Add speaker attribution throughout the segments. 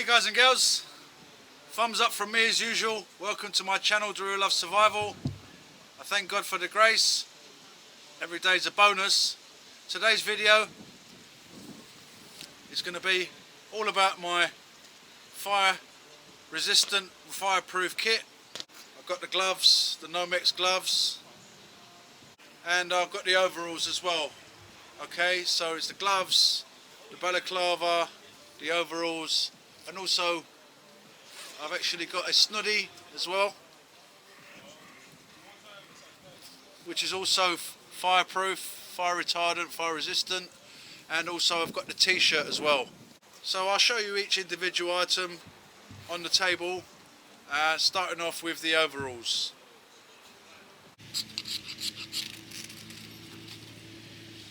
Speaker 1: Hey guys and girls, thumbs up from me as usual. Welcome to my channel, The Real Love Survival. I thank God for the grace. Every day is a bonus. Today's video is going to be all about my fire resistant, fireproof kit. I've got the gloves, the Nomex gloves, and I've got the overalls as well. Okay, so it's the gloves, the balaclava, the overalls, and also I've actually got a SNOODY as well, which is also fireproof, fire retardant, fire resistant, and also I've got the t-shirt as well. So I'll show you each individual item on the table, starting off with the overalls.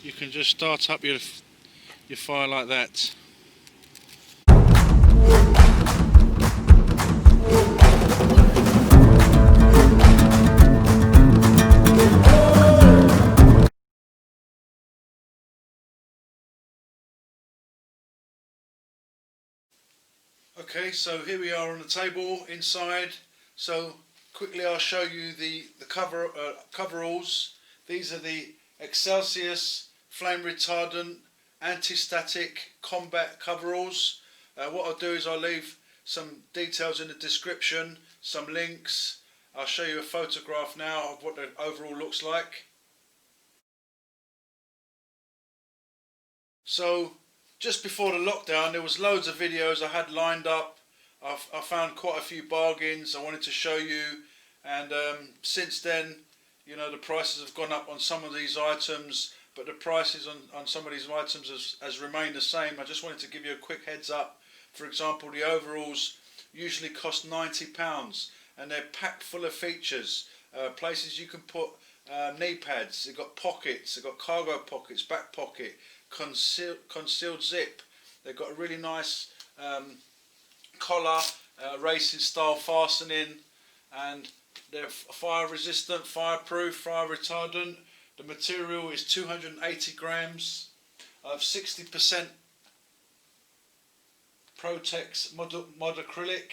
Speaker 1: You can just start up your fire like that. Okay, so here we are on the table inside. So quickly I'll show you the coveralls. These are the XCELCIUS flame retardant anti-static combat coveralls. What I'll do is I'll leave some details in the description, some links. I'll show you a photograph now of what the overall looks like. So just before the lockdown, there was loads of videos I had lined up. I found quite a few bargains I wanted to show you, and since then, you know, the prices have gone up on some of these items, but the prices on some of these items has remained the same. I just wanted to give you a quick heads up. For example, the overalls usually cost £90, and they're packed full of features. Places you can put knee pads, they've got pockets, they've got cargo pockets, back pocket, concealed zip. They've got a really nice collar, racing style fastening, and they're fire resistant, fireproof, fire retardant. The material is 280 grams of 60% Protex mod acrylic,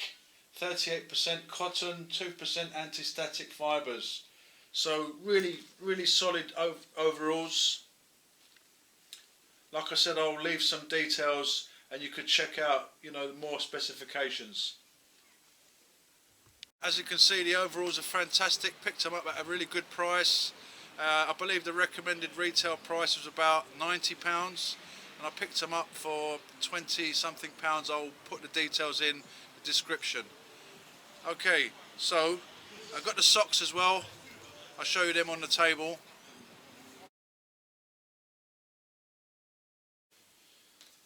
Speaker 1: 38% cotton, 2% anti-static fibres. So really solid overalls. Like I said, I'll leave some details and you could check out, you know, more specifications. As you can see, the overalls are fantastic. Picked them up at a really good price. I believe the recommended retail price was about £90, and I picked them up for 20 something pounds. I'll put the details in the description. Okay, so I've got the socks as well. I'll show you them on the table.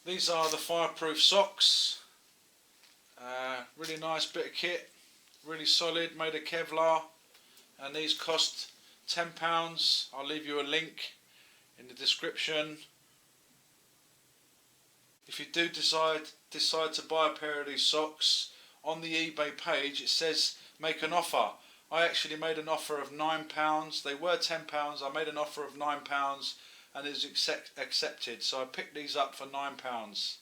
Speaker 1: These are the fireproof socks. Really nice bit of kit, really solid, made of Kevlar, and these cost £10. I'll leave you a link in the description. If you do decide to buy a pair of these socks, on the eBay page it says make an offer. I actually made an offer of £9. They were £10. I made an offer of £9 and it was accepted. So I picked these up for £9.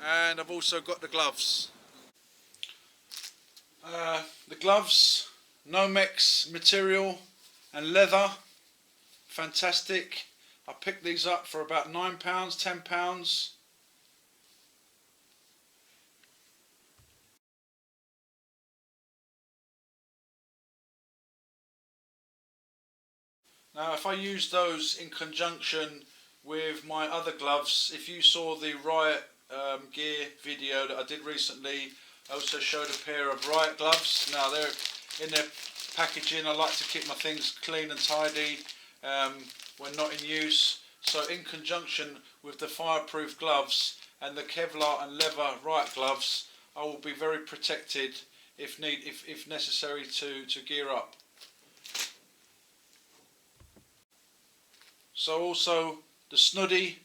Speaker 1: And I've also got the gloves. The gloves, Nomex material and leather, fantastic. I picked these up for about £9, £10. Now if I use those in conjunction with my other gloves, if you saw the Riot gear video that I did recently, I also showed a pair of Riot gloves. Now they're in their packaging. I like to keep my things clean and tidy when not in use. So in conjunction with the fireproof gloves and the Kevlar and leather Riot gloves, I will be very protected if necessary to gear up. So also the SNOODY,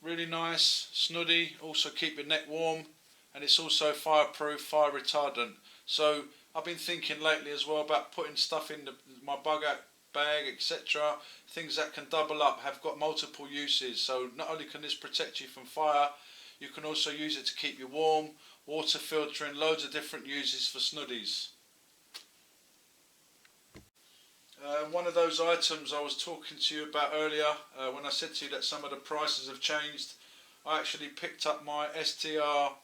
Speaker 1: really nice SNOODY, also keep your neck warm, and it's also fireproof, fire retardant. So I've been thinking lately as well about putting stuff in my bug out bag, etc. Things that can double up have got multiple uses. So not only can this protect you from fire, you can also use it to keep you warm, water filtering, loads of different uses for snoodies. One of those items I was talking to you about earlier, when I said to you that some of the prices have changed, I actually picked up my STR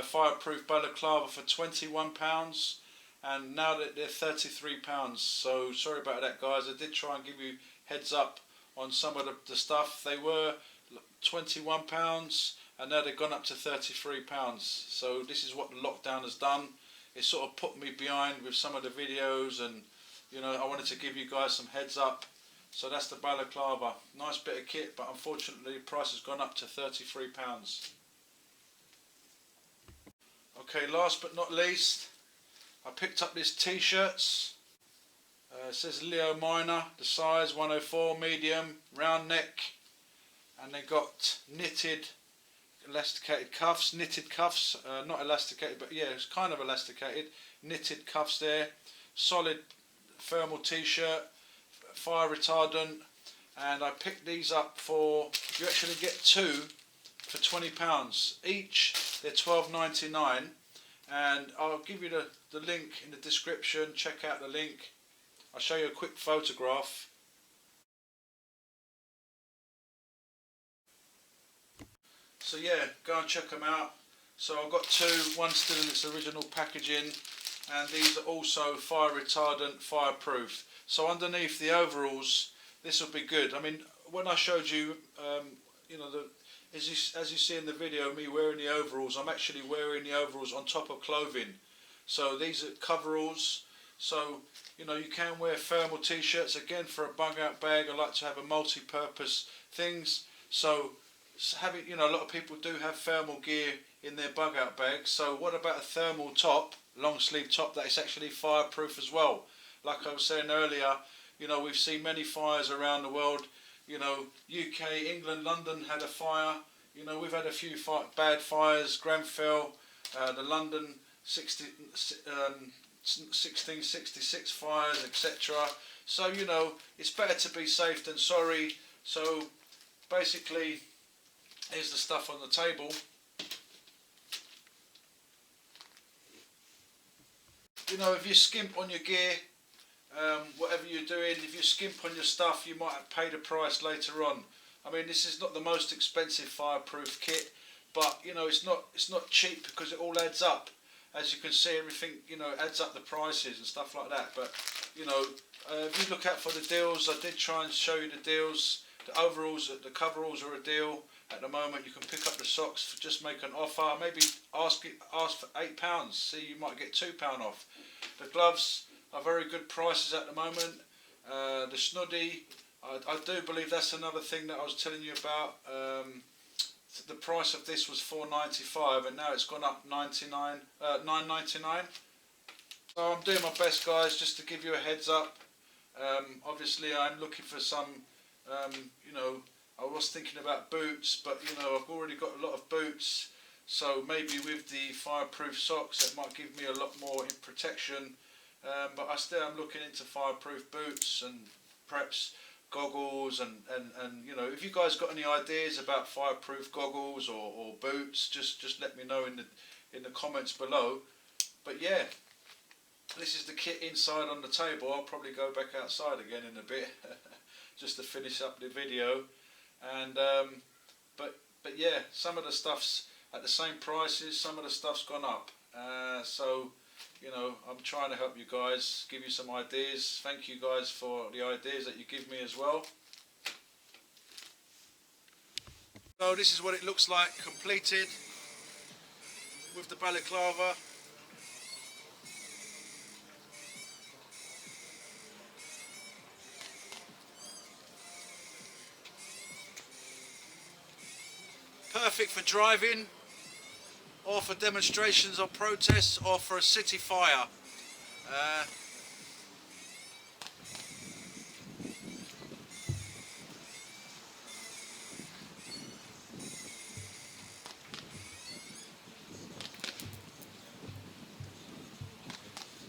Speaker 1: Fireproof Balaclava for £21, and now that they're £33. So sorry about that, guys. I did try and give you heads up on some of the stuff. They were £21 and now they've gone up to £33. So this is what the lockdown has done. It sort of put me behind with some of the videos, and you know, I wanted to give you guys some heads up. So that's the Balaclava. Nice bit of kit, but unfortunately the price has gone up to £33. Okay, last but not least, I picked up this t-shirts. It says Leo Minor, the size 104, medium, round neck, and they got knitted, elasticated cuffs, knitted cuffs, not elasticated, but yeah, it's kind of elasticated, knitted cuffs there, solid thermal t-shirt, fire retardant, and I picked these up for, you actually get two for £20 each. They're £12.99, and I'll give you the link in the description. Check out the link. I'll show you a quick photograph. So yeah, go and check them out. So I've got two, one still in its original packaging, and these are also fire retardant, fireproof. So underneath the overalls, this will be good. I mean, when I showed you, you know, as you see in the video, me wearing the overalls, I'm actually wearing the overalls on top of clothing. So these are coveralls. So, you know, you can wear thermal t-shirts. Again, for a bug out bag, I like to have a multi-purpose things. So having, you know, a lot of people do have thermal gear in their bug out bags. So what about a thermal top, long sleeve top, that is actually fireproof as well? Like I was saying earlier, you know, we've seen many fires around the world. You know, UK, England, London had a fire. You know, we've had a few bad fires, Grenfell, the London 1666 fires, etc. So, you know, it's better to be safe than sorry. So basically, here's the stuff on the table. You know, if you skimp on your gear, whatever you're doing, if you skimp on your stuff, you might pay the price later on. I mean, this is not the most expensive fireproof kit, but you know, it's not cheap, because it all adds up. As you can see, everything, you know, adds up the prices and stuff like that. But you know, if you look out for the deals, I did try and show you the deals. The overalls, the coveralls are a deal at the moment. You can pick up the socks for just make an offer. Maybe ask for £8. See, you might get £2 off. The gloves are very good prices at the moment. The SNOODY, I do believe that's another thing that I was telling you about. The price of this was £4.95, and now it's gone up £9.99. So I'm doing my best, guys, just to give you a heads up. Obviously, I'm looking for some. You know, I was thinking about boots, but you know, I've already got a lot of boots. So maybe with the fireproof socks, that might give me a lot more in protection. But I still am looking into fireproof boots and perhaps goggles, and you know, if you guys got any ideas about fireproof goggles or boots, just let me know in the comments below. But yeah, this is the kit inside on the table. I'll probably go back outside again in a bit just to finish up the video. And but yeah, some of the stuff's at the same prices, some of the stuff's gone up. So you know, I'm trying to help you guys, give you some ideas. Thank you guys for the ideas that you give me as well. So this is what it looks like completed with the balaclava. Perfect for driving, or for demonstrations or protests, or for a city fire.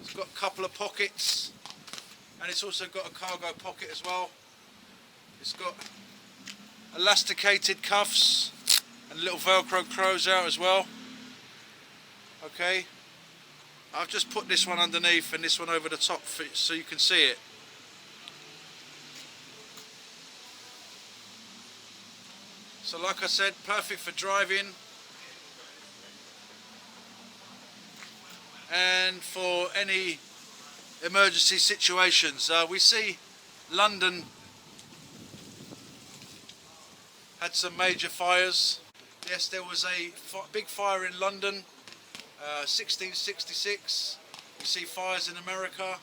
Speaker 1: It's got a couple of pockets, and it's also got a cargo pocket as well. It's got elasticated cuffs and little velcro close out as well. Okay, I've just put this one underneath and this one over the top so you can see it. So like I said, perfect for driving and for any emergency situations. We see London had some major fires. Yes, there was a big fire in London, 1666. We see fires in America.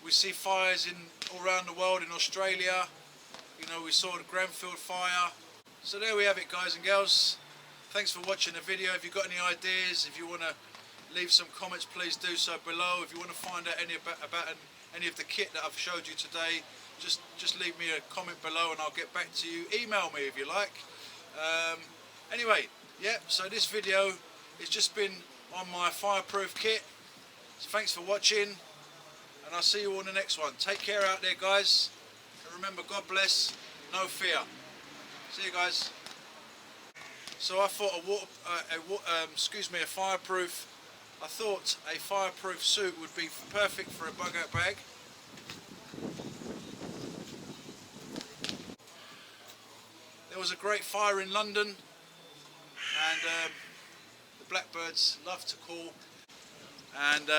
Speaker 1: We see fires all around the world, in Australia. You know, we saw the Grenfell fire. So there we have it, guys and girls. Thanks for watching the video. If you've got any ideas, if you want to leave some comments, please do so below. If you want to find out about any of the kit that I've showed you today, just leave me a comment below and I'll get back to you. Email me if you like. Anyway, yeah, so this video has just been on my fireproof kit. So thanks for watching, and I'll see you all in the next one. Take care out there, guys. And remember, God bless, no fear. See you guys. So I thought a fireproof suit would be perfect for a bug out bag. There was a great fire in London, and the blackbirds love to call, and